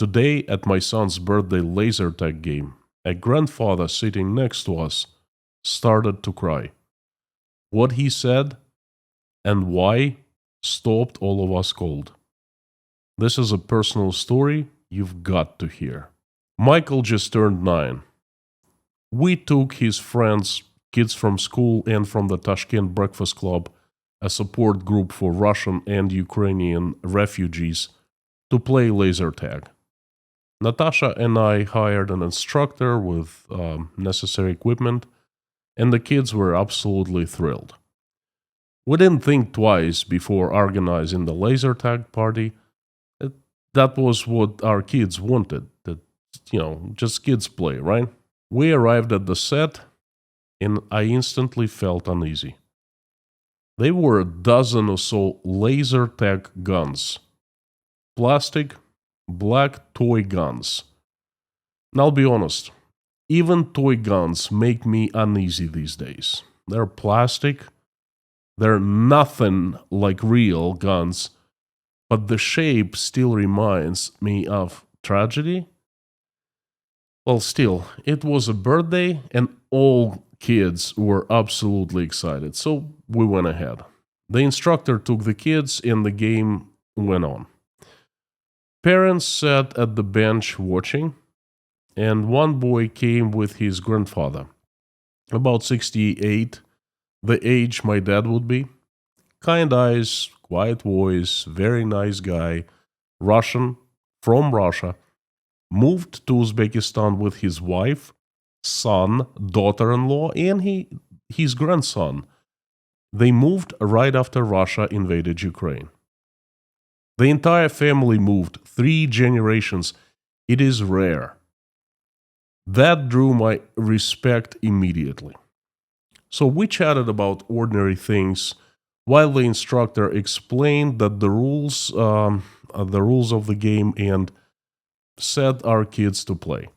Today, at my son's birthday laser tag game, a grandfather sitting next to us started to cry. What he said and why stopped all of us cold. This is a personal story you've got to hear. Michael just turned 9. We took his friends, kids from school and from the Tashkent Breakfast Club, a support group for Russian and Ukrainian refugees, to play laser tag. Natasha and I hired an instructor with necessary equipment, and the kids were absolutely thrilled. We didn't think twice before organizing the laser tag party. That was what our kids wanted. Just kids play, right? We arrived at the set, and I instantly felt uneasy. There were a dozen or so laser tag guns. Plastic, black toy guns. And I'll be honest, even toy guns make me uneasy these days. They're plastic, they're nothing like real guns, but the shape still reminds me of tragedy. Well, still, it was a birthday and all kids were absolutely excited, so we went ahead. The instructor took the kids and the game went on. Parents sat at the bench watching, and one boy came with his grandfather, about 68, the age my dad would be. Kind eyes, quiet voice, very nice guy, Russian, from Russia, moved to Uzbekistan with his wife, son, daughter-in-law, and his grandson. They moved right after Russia invaded Ukraine. The entire family moved 3 generations. It is rare. That drew my respect immediately. So we chatted about ordinary things while the instructor explained that the rules of the game and set our kids to play.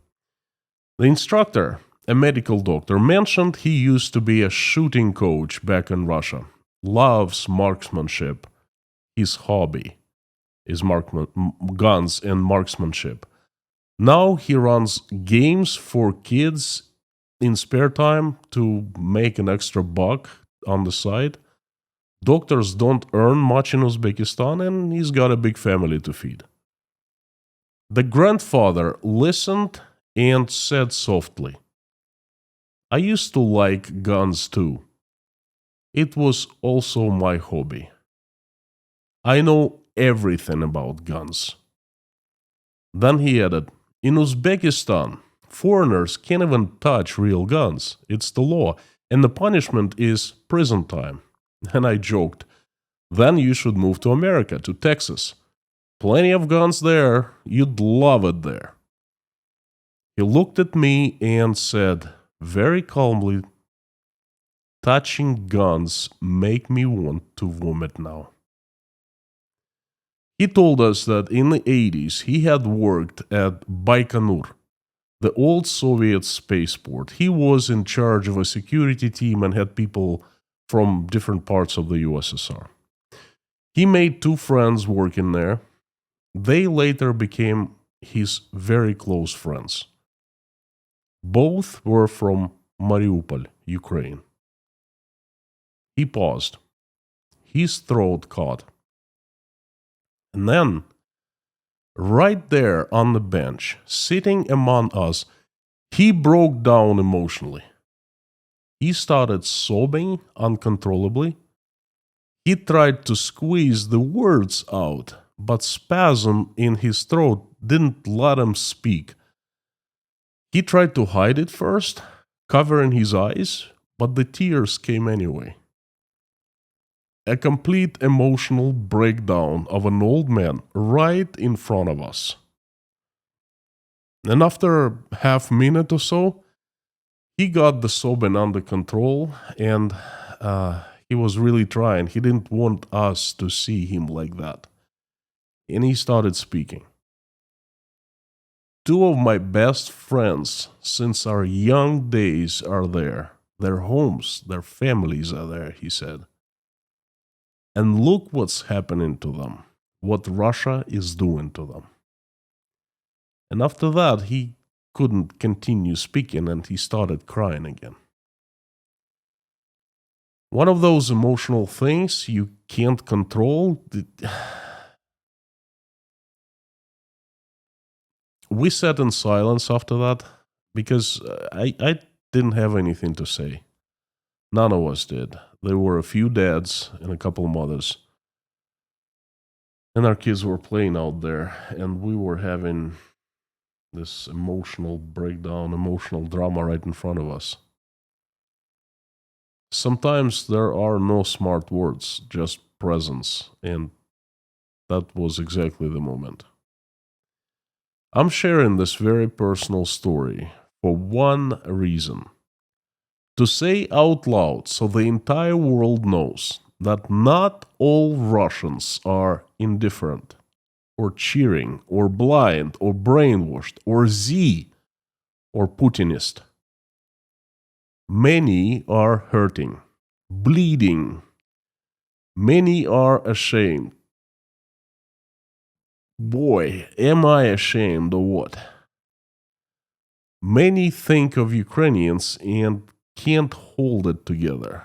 The instructor, a medical doctor, mentioned he used to be a shooting coach back in Russia. Loves marksmanship. His hobby is guns and marksmanship. Now he runs games for kids in spare time to make an extra buck on the side. Doctors don't earn much in Uzbekistan, and he's got a big family to feed. The grandfather listened and said softly, I used to like guns too. It was also my hobby. I know everything about guns. Then he added, in Uzbekistan, foreigners can't even touch real guns. It's the law, and the punishment is prison time. And I joked, then you should move to America, to Texas. Plenty of guns there. You'd love it there. He looked at me and said, very calmly, touching guns make me want to vomit now. He told us that in the 80s he had worked at Baikonur, the old Soviet spaceport. He was in charge of a security team and had people from different parts of the USSR. He made 2 friends working there. They later became his very close friends. Both were from Mariupol, Ukraine. He paused. His throat caught. And then, right there on the bench, sitting among us, he broke down emotionally. He started sobbing uncontrollably. He tried to squeeze the words out, but spasm in his throat didn't let him speak. He tried to hide it first, covering his eyes, but the tears came anyway. A complete emotional breakdown of an old man right in front of us. And after half a minute or so, he got the sobbing under control, and he was really trying. He didn't want us to see him like that. And he started speaking. 2 of my best friends since our young days are there. Their homes, their families are there, he said. And look what's happening to them, what Russia is doing to them. And after that, he couldn't continue speaking and he started crying again. One of those emotional things you can't control. We sat in silence after that because I didn't have anything to say. None of us did. There were a few dads and a couple mothers. And our kids were playing out there, and we were having this emotional breakdown, emotional drama right in front of us. Sometimes there are no smart words, just presence, and that was exactly the moment. I'm sharing this very personal story for one reason: to say out loud so the entire world knows that not all Russians are indifferent, or cheering, or blind, or brainwashed, or Z, or Putinist. Many are hurting, bleeding. Many are ashamed. Boy, am I ashamed of what? Many think of Ukrainians and can't hold it together.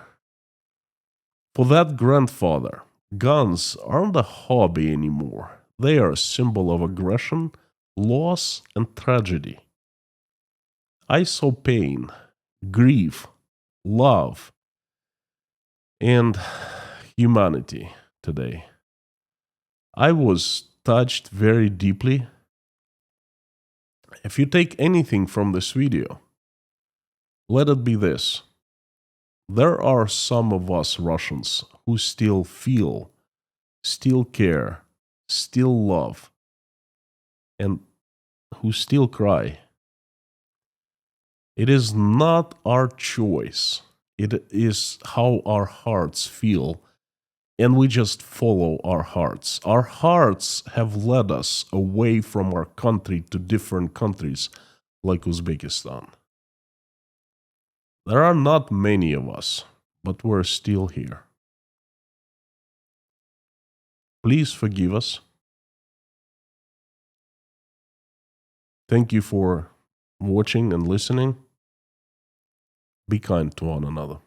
For that grandfather, guns aren't a hobby anymore. They are a symbol of aggression, loss, and tragedy. I saw pain, grief, love, and humanity today. I was touched very deeply. If you take anything from this video, let it be this: there are some of us Russians who still feel, still care, still love, and who still cry. It is not our choice. It is how our hearts feel, and we just follow our hearts. Our hearts have led us away from our country to different countries like Uzbekistan. There are not many of us, but we're still here. Please forgive us. Thank you for watching and listening. Be kind to one another.